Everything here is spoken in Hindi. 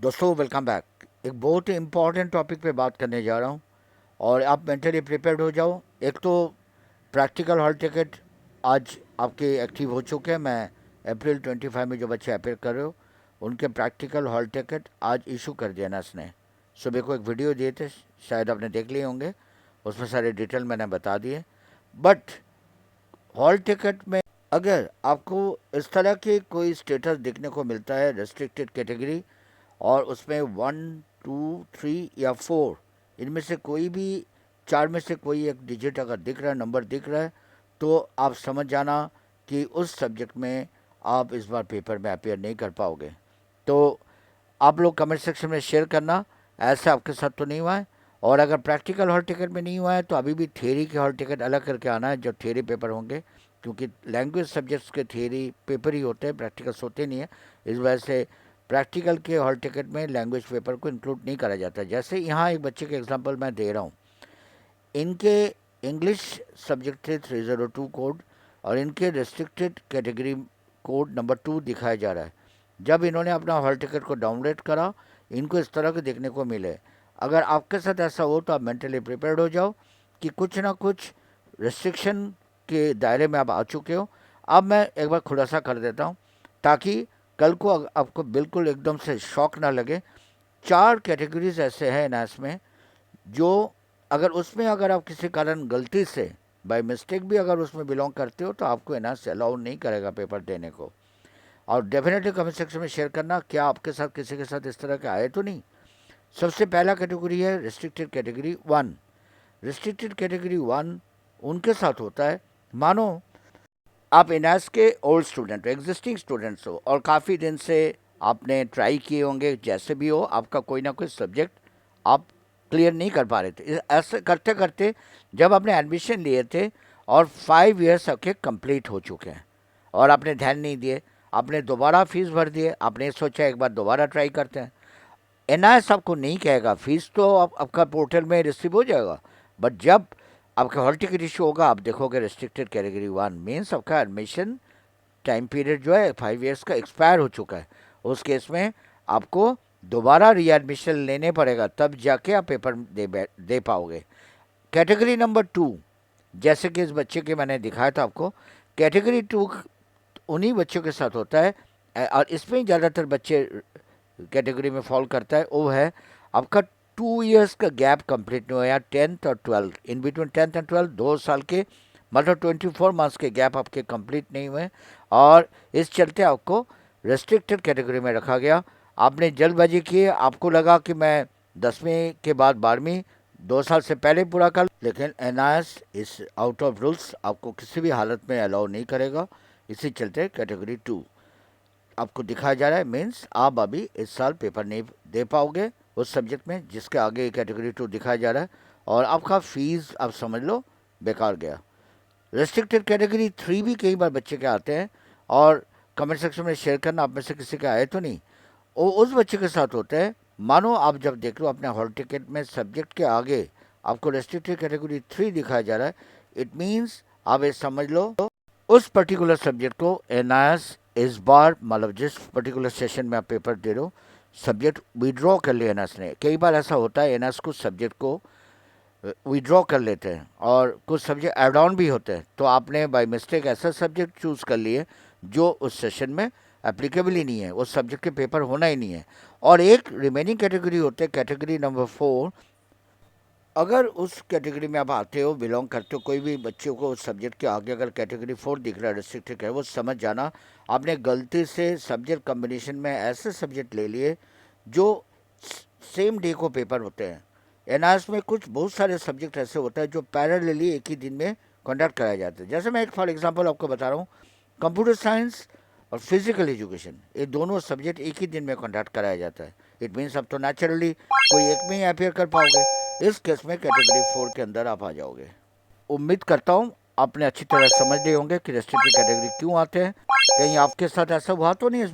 दोस्तों वेलकम बैक। एक बहुत ही इम्पॉर्टेंट टॉपिक पे बात करने जा रहा हूँ और आप मेंटली प्रिपेयर्ड हो जाओ। एक तो प्रैक्टिकल हॉल टिकट आज आपके एक्टिव हो चुके हैं। मैं अप्रैल 25 में जो बच्चे अपेयर कर रहे हो उनके प्रैक्टिकल हॉल टिकट आज इशू कर दिया ना इसने। सुबह को एक वीडियो दिए थे, शायद आपने देख लिए होंगे। उसमें सारे डिटेल मैंने बता दिए। बट हॉल टिकट में अगर आपको इस तरह के कोई स्टेटस देखने को मिलता है रेस्ट्रिक्टेड कैटेगरी और उसमें 1 2 3 या 4 इनमें से कोई भी चार में से कोई एक डिजिट अगर दिख रहा है, नंबर दिख रहा है, तो आप समझ जाना कि उस सब्जेक्ट में आप इस बार पेपर में अपेयर नहीं कर पाओगे। तो आप लोग कमेंट सेक्शन में शेयर करना ऐसा आपके साथ तो नहीं हुआ है। और अगर प्रैक्टिकल हॉल टिकट में नहीं हुआ है तो अभी भी थियरी के हॉल टिकट अलग करके आना है, जो थियरी पेपर होंगे, क्योंकि लैंग्वेज सब्जेक्ट्स के थियरी पेपर ही होते हैं, प्रैक्टिकल्स होते नहीं है। इस वजह से प्रैक्टिकल के हॉल टिकट में लैंग्वेज पेपर को इंक्लूड नहीं करा जाता। जैसे यहाँ एक बच्चे के एग्जांपल मैं दे रहा हूँ, इनके इंग्लिश सब्जेक्ट थे 302 कोड और इनके रेस्ट्रिक्टेड कैटेगरी कोड नंबर 2 दिखाया जा रहा है। जब इन्होंने अपना हॉल टिकट को डाउनलोड करा, इनको इस तरह के देखने को मिले। अगर आपके साथ ऐसा हो तो आप मेंटली प्रिपेयर्ड हो जाओ कि कुछ ना कुछ रेस्ट्रिक्शन के दायरे में आप आ चुके हो। अब मैं एक बार खुलासा कर देता हूँ ताकि कल को आपको बिल्कुल एकदम से शॉक ना लगे। 4 कैटेगरीज ऐसे हैं एनआईएस में जो अगर आप किसी कारण गलती से बाय मिस्टेक भी अगर उसमें बिलोंग करते हो तो आपको एनआईएस अलाउ नहीं करेगा पेपर देने को। और डेफिनेटली कमेंट सेक्शन में शेयर करना क्या आपके साथ किसी के साथ इस तरह के आए तो नहीं। सबसे पहला कैटेगरी है रिस्ट्रिक्टेड कैटेगरी 1। रिस्ट्रिक्टेड कैटेगरी 1 उनके साथ होता है, मानो आप एनआईएस के ओल्ड स्टूडेंट हो, एग्जिस्टिंग स्टूडेंट्स हो और काफ़ी दिन से आपने ट्राई किए होंगे, जैसे भी हो आपका कोई ना कोई सब्जेक्ट आप क्लियर नहीं कर पा रहे थे। ऐसे करते करते जब आपने एडमिशन लिए थे और 5 इयर्स आपके कंप्लीट हो चुके हैं और आपने ध्यान नहीं दिए, आपने दोबारा फीस भर दिए, आपने सोचा एक बार दोबारा ट्राई करते हैं। एनआईएस आपको नहीं कहेगा, फीस तो आपका पोर्टल में रिसीव हो जाएगा, बट जब आपका हॉल टिकट इशू होगा आप देखोगे रिस्ट्रिक्टेड कैटेगरी 1 मीन्स आपका एडमिशन टाइम पीरियड जो है 5 इयर्स का एक्सपायर हो चुका है। उस केस में आपको दोबारा रीएडमिशन लेने पड़ेगा, तब जाके आप पेपर दे पाओगे। कैटेगरी नंबर 2, जैसे कि इस बच्चे के मैंने दिखाया था आपको, कैटेगरी 2 उन्हीं बच्चों के साथ होता है और इसमें ज़्यादातर बच्चे कैटेगरी में फॉल करता है। वो है आपका 2 इयर्स का गैप कंप्लीट नहीं हुआ, या 10th और 12th, in between 10th and 12th 2 साल के मतलब 24 मंथ्स के गैप आपके कंप्लीट नहीं हुए और इस चलते आपको रेस्ट्रिक्टेड कैटेगरी में रखा गया। आपने जल्दबाजी की, आपको लगा कि मैं 10वीं के बाद 12वीं 2 साल से पहले पूरा कर, लेकिन एनआईएस इस आउट ऑफ रूल्स आपको किसी भी हालत में अलाउ नहीं करेगा। इसी चलते कैटेगरी 2 आपको दिखाया जा रहा है, मीन्स आप अभी इस साल पेपर नहीं दे पाओगे उस सब्जेक्ट में जिसके आगे कैटेगरी 2 दिखाया जा रहा है और आपका फीस आप समझ लो बेकार गया। रेस्ट्रिक्टेड कैटेगरी 3 भी कई बार बच्चे के आते हैं और कमेंट सेक्शन में शेयर करना आप में से किसी के आए तो नहीं। वो उस बच्चे के साथ होते हैं, मानो आप जब देख लो अपने हॉल टिकट में सब्जेक्ट के आगे आपको रेस्ट्रिक्टेड कैटेगरी 3 दिखाया जा रहा है, इट मीन्स आप ये समझ लो उस पर्टिकुलर सब्जेक्ट को एनआईएस इस बार मतलब जिस पर्टिकुलर सेशन में आप पेपर दे रहे हो सब्जेक्ट विड्रॉ कर लिया एनआईएस ने। कई बार ऐसा होता है एनआईएस कुछ सब्जेक्ट को विड्रॉ कर लेते हैं और कुछ सब्जेक्ट ऐड ऑन भी होते हैं, तो आपने बाय मिस्टेक ऐसा सब्जेक्ट चूज़ कर लिए जो उस सेशन में एप्लीकेबल ही नहीं है, उस सब्जेक्ट के पेपर होना ही नहीं है। और एक रिमेनिंग कैटेगरी होते हैं, कैटेगरी नंबर 4। अगर उस कैटेगरी में आप आते हो, बिलोंग करते हो, कोई भी बच्चों को उस सब्जेक्ट के आगे अगर कैटेगरी 4 दिख रहा है रिस्ट्रिक्टेड है, वो समझ जाना आपने गलती से सब्जेक्ट कम्बिनेशन में ऐसे सब्जेक्ट ले लिए जो सेम डे को पेपर होते हैं। एनआईएस में कुछ बहुत सारे सब्जेक्ट ऐसे होते हैं जो पैरेलली एक ही दिन में कंडक्ट कराए जाते हैं। जैसे मैं एक फॉर एग्जांपल आपको बता रहा हूँ, कंप्यूटर साइंस और फिजिकल एजुकेशन, ये दोनों सब्जेक्ट एक ही दिन में कंडक्ट कराया जाता है। इट मीन्स अब तो नेचुरली कोई एक में ही अपेयर कर पाओगे, इस केस में कैटेगरी 4 के अंदर आप आ जाओगे। उम्मीद करता हूँ आपने अच्छी तरह समझ लिए होंगे कि रेस्ट्रिक्टेड कैटेगरी क्यों आते हैं। कहीं आपके साथ ऐसा हुआ तो नहीं इस